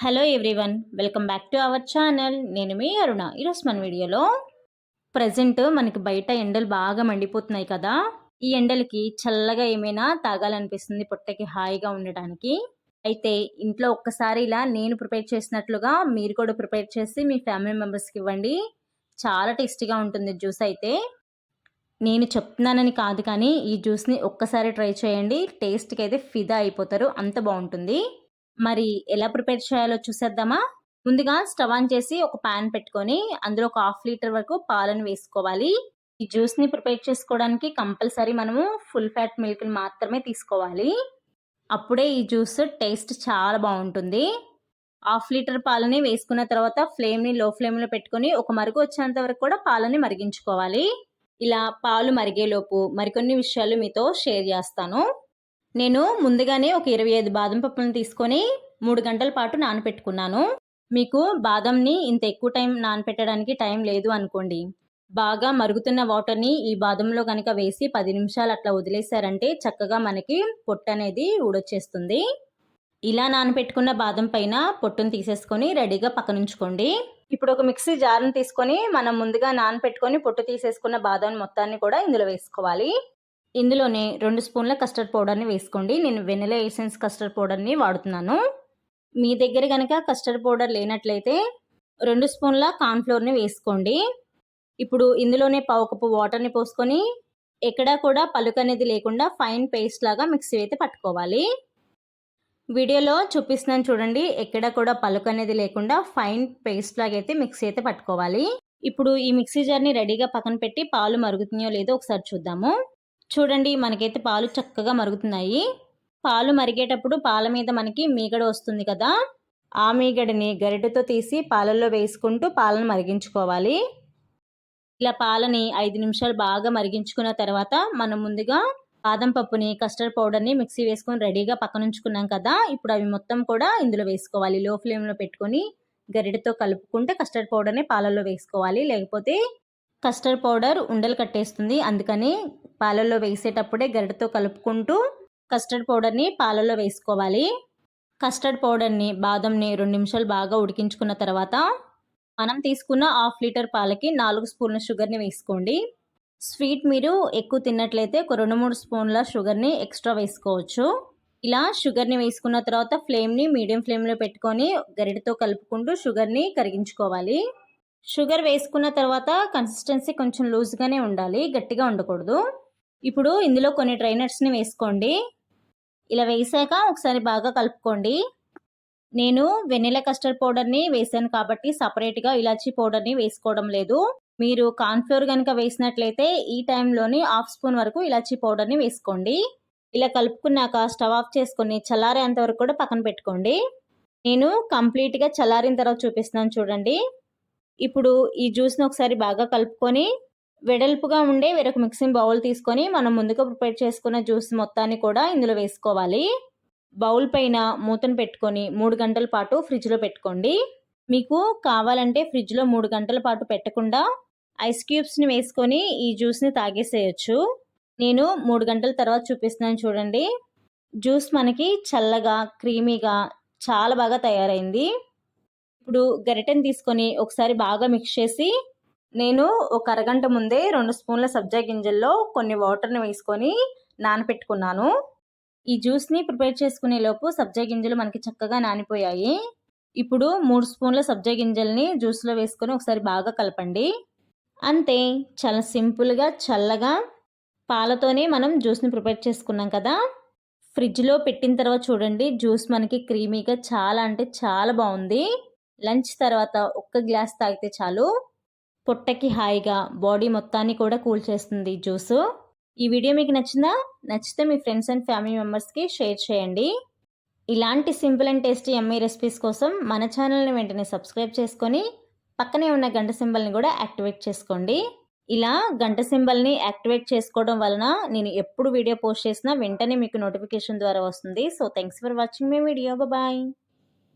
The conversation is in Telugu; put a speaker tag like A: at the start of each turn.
A: Hello everyone, welcome back to our channel. నేను మీ అరుణ. ఈరోజు మన వీడియోలో ప్రజెంట్ మనకి బయట ఎండలు బాగా మండిపోతున్నాయి కదా. ఈ ఎండలకి చల్లగా ఏమైనా తాగాలనిపిస్తుంది పొట్టకి హాయిగా ఉండడానికి. అయితే ఇంట్లో ఒక్కసారి ఇలా నేను ప్రిపేర్ చేసినట్లుగా మీరు కూడా ప్రిపేర్ చేసి మీ ఫ్యామిలీ మెంబర్స్కి ఇవ్వండి. చాలా టేస్టీగా ఉంటుంది జ్యూస్. అయితే నేను చెప్తున్నానని కాదు, కానీ ఈ జ్యూస్ని ఒక్కసారి ట్రై చేయండి. టేస్ట్కి అయితే ఫిదా అయిపోతారు, అంత బాగుంటుంది. మరి ఎలా ప్రిపేర్ చేయాలో చూసేద్దామా? ముందుగా స్టవ్ ఆన్ చేసి ఒక పాన్ పెట్టుకొని అందులో ఒక హాఫ్ లీటర్ వరకు పాలను వేసుకోవాలి. ఈ జ్యూస్ని ప్రిపేర్ చేసుకోవడానికి కంపల్సరీ మనము ఫుల్ ఫ్యాట్ మిల్క్ని మాత్రమే తీసుకోవాలి. అప్పుడే ఈ జ్యూస్ టేస్ట్ చాలా బాగుంటుంది. హాఫ్ లీటర్ పాలని వేసుకున్న తర్వాత ఫ్లేమ్ని లో ఫ్లేమ్లో పెట్టుకొని ఒక మరుగు వచ్చేంత వరకు కూడా పాలని మరిగించుకోవాలి. ఇలా పాలు మరిగేలోపు మరికొన్ని విషయాలు మీతో షేర్ చేస్తాను. నేను ముందుగానే ఒక 25 బాదం పప్పులను తీసుకొని 3 గంటల పాటు నానపెట్టుకున్నాను. మీకు బాదంని ఇంత ఎక్కువ టైం నానపెట్టడానికి టైం లేదు అనుకోండి, బాగా మరుగుతున్న వాటర్ని ఈ బాదంలో కనుక వేసి 10 నిమిషాలు అట్లా వదిలేశారంటే చక్కగా మనకి పొట్టు అనేది ఊడొచ్చేస్తుంది. ఇలా నానపెట్టుకున్న బాదం పైన పొట్టును తీసేసుకొని రెడీగా పక్కనుంచుకోండి. ఇప్పుడు ఒక మిక్సీ జార్ని తీసుకొని మనం ముందుగా నానపెట్టుకొని పొట్టు తీసేసుకున్న బాదం మొత్తాన్ని కూడా ఇందులో వేసుకోవాలి. ఇందులోనే 2 స్పూన్ల కస్టర్డ్ పౌడర్ని వేసుకోండి. నేను వెనిలా ఎసెన్స్ కస్టర్డ్ పౌడర్ని వాడుతున్నాను. మీ దగ్గర కనుక కస్టర్డ్ పౌడర్ లేనట్లయితే 2 స్పూన్ల కార్న్ఫ్లోర్ని వేసుకోండి. ఇప్పుడు ఇందులోనే పావు కప్పు వాటర్ని పోసుకొని ఎక్కడా కూడా పలుకు అనేది లేకుండా ఫైన్ పేస్ట్ లాగా మిక్సీ అయితే పట్టుకోవాలి. వీడియోలో చూపిస్తున్నాను చూడండి, ఎక్కడ కూడా పలుకు అనేది లేకుండా ఫైన్ పేస్ట్ లాగా అయితే మిక్సీ అయితే పట్టుకోవాలి. ఇప్పుడు ఈ మిక్సీ జార్ని రెడీగా పక్కన పెట్టి పాలు మరుగుతున్నాయో లేదో ఒకసారి చూద్దాము. చూడండి, మనకైతే పాలు చక్కగా మరుగుతున్నాయి. పాలు మరిగేటప్పుడు పాల మీద మనకి మీగడ వస్తుంది కదా, ఆ మీగడని గరిటెతో తీసి పాలల్లో వేసుకుంటూ పాలను మరిగించుకోవాలి. ఇలా పాలని 5 నిమిషాలు బాగా మరిగించుకున్న తర్వాత మనం ముందుగా బాదం పప్పుని కస్టర్డ్ పౌడర్ని మిక్సీ వేసుకొని రెడీగా పక్కనుంచుకున్నాం కదా, ఇప్పుడు అవి మొత్తం కూడా ఇందులో వేసుకోవాలి. లో ఫ్లేమ్లో పెట్టుకొని గరిటెతో కలుపుకుంటే కస్టర్డ్ పౌడర్ని పాలల్లో వేసుకోవాలి, లేకపోతే కస్టర్డ్ పౌడర్ ఉండలు కట్టేస్తుంది. అందుకని పాలల్లో వేసేటప్పుడే గరిటెతో కలుపుకుంటూ కస్టర్డ్ పౌడర్ని పాలల్లో వేసుకోవాలి. కస్టర్డ్ పౌడర్ని బాదంని 2 నిమిషాలు బాగా ఉడికించుకున్న తర్వాత మనం తీసుకున్న హాఫ్ లీటర్ పాలకి 4 స్పూన్ల షుగర్ని వేసుకోండి. స్వీట్ మీరు ఎక్కువ తిన్నట్లయితే ఒక 2-3 స్పూన్ల షుగర్ని ఎక్స్ట్రా వేసుకోవచ్చు. ఇలా షుగర్ని వేసుకున్న తర్వాత ఫ్లేమ్ని మీడియం ఫ్లేమ్లో పెట్టుకొని గరిటెతో కలుపుకుంటూ షుగర్ని కరిగించుకోవాలి. షుగర్ వేసుకున్న తర్వాత కన్సిస్టెన్సీ కొంచెం లూజ్గానే ఉండాలి, గట్టిగా ఉండకూడదు. ఇప్పుడు ఇందులో కొన్ని డ్రై నట్స్ని వేసుకోండి. ఇలా వేసాక ఒకసారి బాగా కలుపుకోండి. నేను వెనిలా కస్టర్డ్ పౌడర్ని వేసాను కాబట్టి సపరేట్గా ఇలాచీ పౌడర్ని వేసుకోవడం లేదు. మీరు కార్న్ఫ్లోర్ కనుక వేసినట్లయితే ఈ టైంలోని హాఫ్ స్పూన్ వరకు ఇలాచీ పౌడర్ని వేసుకోండి. ఇలా కలుపుకున్నాక స్టవ్ ఆఫ్ చేసుకొని చల్లారేంత వరకు కూడా పక్కన పెట్టుకోండి. నేను కంప్లీట్గా చల్లారిన తర్వాత చూపిస్తున్నాను చూడండి. ఇప్పుడు ఈ జ్యూస్ని ఒకసారి బాగా కలుపుకొని వెడల్పుగా ఉండే వేరొక మిక్సింగ్ బౌల్ తీసుకొని మనం ముందుగా ప్రిపేర్ చేసుకున్న జ్యూస్ మొత్తాన్ని కూడా ఇందులో వేసుకోవాలి. బౌల్ పైన మూతను పెట్టుకొని 3 గంటల పాటు ఫ్రిడ్జ్లో పెట్టుకోండి. మీకు కావాలంటే ఫ్రిడ్జ్లో 3 గంటల పాటు పెట్టకుండా ఐస్ క్యూబ్స్ని వేసుకొని ఈ జ్యూస్ని తాగేసేయచ్చు. నేను 3 గంటల తర్వాత చూపిస్తున్నాను చూడండి. జ్యూస్ మనకి చల్లగా క్రీమీగా చాలా బాగా తయారైంది. ఇప్పుడు గరిటెని తీసుకొని ఒకసారి బాగా మిక్స్ చేసి నేను ఒక అరగంట ముందే 2 స్పూన్ల సబ్జా గింజల్లో కొన్ని వాటర్ని వేసుకొని నానపెట్టుకున్నాను. ఈ జ్యూస్ని ప్రిపేర్ చేసుకునే లోపు సబ్జా గింజలు మనకి చక్కగా నానిపోయాయి. ఇప్పుడు 3 స్పూన్ల సబ్జా గింజల్ని జ్యూస్లో వేసుకొని ఒకసారి బాగా కలపండి. అంతే, చాలా సింపుల్గా చల్లగా పాలతోనే మనం జ్యూస్ని ప్రిపేర్ చేసుకున్నాం కదా. ఫ్రిడ్జ్లో పెట్టిన తర్వాత చూడండి, జ్యూస్ మనకి క్రీమీగా చాలా అంటే చాలా బాగుంది. లంచ్ తర్వాత ఒక్క గ్లాస్ తాగితే చాలు, పొట్టకి హాయిగా బాడీ మొత్తాన్ని కూడా కూల్ చేస్తుంది జ్యూసు. ఈ వీడియో మీకు నచ్చిందా? నచ్చితే మీ ఫ్రెండ్స్ అండ్ ఫ్యామిలీ మెంబర్స్కి షేర్ చేయండి. ఇలాంటి simple and tasty yummy recipes కోసం మన ఛానల్ని వెంటనే సబ్స్క్రైబ్ చేసుకొని పక్కనే ఉన్న గంట సింబల్ని కూడా యాక్టివేట్ చేసుకోండి. ఇలా గంట సింబల్ని యాక్టివేట్ చేసుకోవడం వలన నేను ఎప్పుడు వీడియో పోస్ట్ చేసినా వెంటనే మీకు నోటిఫికేషన్ ద్వారా వస్తుంది. So thanks for watching my video. Bye.